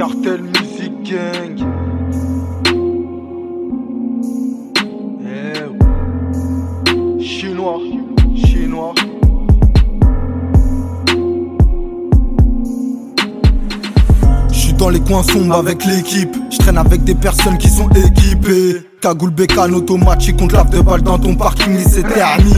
Cartel Music Gang. Chinois. J'suis dans les coins sombres avec l'équipe. J'traîne avec des personnes qui sont équipées. Cagoule bécane automatique, on te lave de balles dans ton parking et c'est terminé.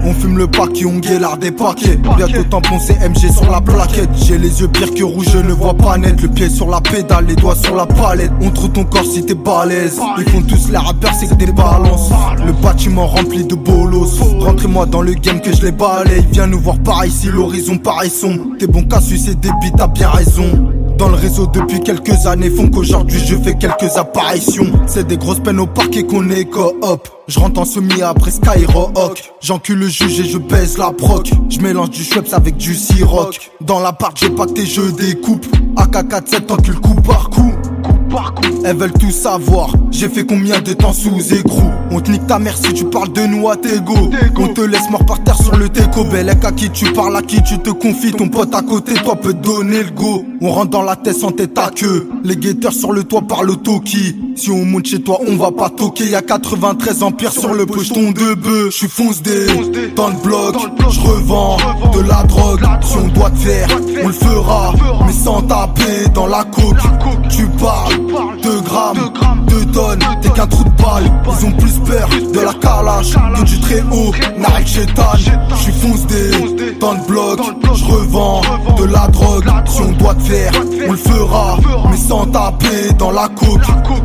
On fume le paquet, on guélard des paquets. Bientôt tampon CMG sur la plaquette. J'ai les yeux pires que rouge, je ne vois pas net. Le pied sur la pédale, les doigts sur la palette. On trouve ton corps si t'es balèze. Ils font tous les rappeurs, c'est que des balances. Le bâtiment rempli de bolos. Rentrez-moi dans le game que je les balaye. Viens nous voir par ici, l'horizon pareil sombre. T'es bon qu'à sucer des bites, t'as bien raison. Dans le réseau depuis quelques années font qu'aujourd'hui je fais quelques apparitions. C'est des grosses peines au parquet qu'on est co-op. Je rentre en semi après Skyrock. J'encule le juge et je baise la proc. Je mélange du Schweppes avec du Ciroc. Dans l'appart j'ai pacté, je découpe. AK-47 encule coup par coup. Elles veulent tout savoir. J'ai fait combien de temps sous écrou. On te nique ta mère si tu parles de nous à tes go. On te laisse mort par terre sur le teco. Bellec à qui tu parles, à qui tu te confies. Ton pote à côté, toi peut donner le go. On rentre dans la tête sans tête à queue. Les guetteurs sur le toit parlent au toki. Si on monte chez toi, on va pas toquer. Y'a 93 empires sur le pocheton de bœuf. J'suis fonce des dans le bloc. J'revends de la drogue. Si on doit te faire, on le fera. Mais sans taper dans la coke. Tu parles 2 grammes, 2 tonnes, t'es qu'un trou de balle. Ils ont plus peur de la calage que du très haut. Narek Chétan, j'suis fonce des dans le bloc. J'revends de la drogue. Si on doit te faire, on le fera. Mais sans taper dans la coke.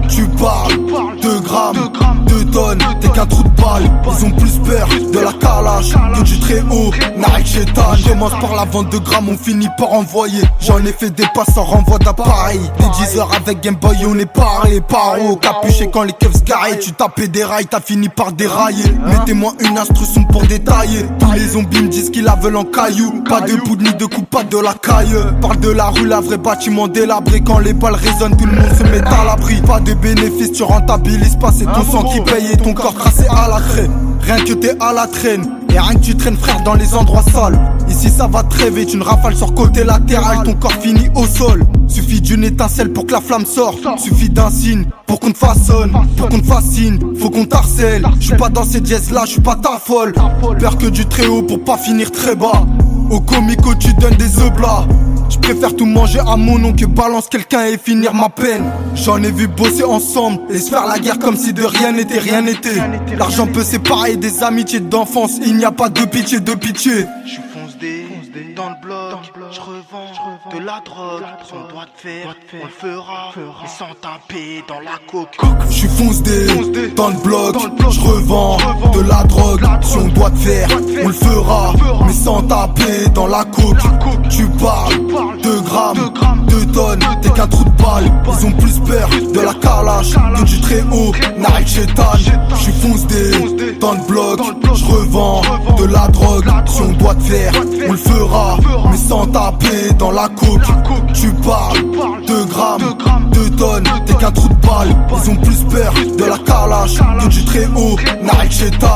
Tu parles 2 grammes, 2 tonnes, t'es qu'un trou de balle. Ils ont plus peur de la calage que du très haut. Narek Chétan, on commence par la vente de grammes, on finit par envoyer. J'en ai fait des passes en renvoi d'appareil. Des 10 heures avec Game Boy, on est paré, paro. Capuché quand les keufs se garaient, tu tapais des rails, t'as fini par dérailler. Mettez-moi une instruction pour détailler. Tous les zombies me disent qu'ils la veulent en cailloux. Pas de poudre ni de coupe, pas de la caille. Parle de la rue, la vraie bâtiment délabré. Quand les balles résonnent, tout le monde se met à l'abri. Pas de bénéfice, tu rentabilises pas. C'est ton sang qui paye et ton corps tracé à la craie. Rien que t'es à la traîne. Et rien que tu traînes frère dans les endroits sales. Ici ça va très vite, une rafale sur côté latéral. Ton corps finit au sol. Suffit d'une étincelle pour que la flamme sorte. Suffit d'un signe pour qu'on te façonne. Pour qu'on te fascine, faut qu'on t'harcèle. J'suis pas dans ces dièses là, j'suis pas ta folle. Peur que du très haut pour pas finir très bas. Au comico tu donnes des œufs plats. Je préfère tout manger à mon nom que balance quelqu'un et finir ma peine. J'en ai vu bosser ensemble et se faire la guerre comme si de rien n'était, rien n'était. L'argent peut séparer des amitiés d'enfance, il n'y a pas de pitié, de pitié. J'suis fonce des dans le bloc, j'revends de la drogue. Si on doit te faire, on le fera. Mais sans taper dans la coke. J'suis fonce des dans le bloc, j'revends de la drogue. Si on doit te faire, on le fera. Mais sans taper dans la coke. Tu parles 2 grammes, 2 tonnes, t'es qu'un trou de balle. Ils ont plus peur de la calage que du très haut. Narek Chétan, j'suis fonce des dans le bloc, j'revends de la drogue. Si on doit te faire, on le fera. Mais sans taper dans la coke. Tu parles 2 grammes, 2 tonnes, t'es qu'un trou de balle. Ils ont plus peur de la calage que du très haut. Narek Chétan.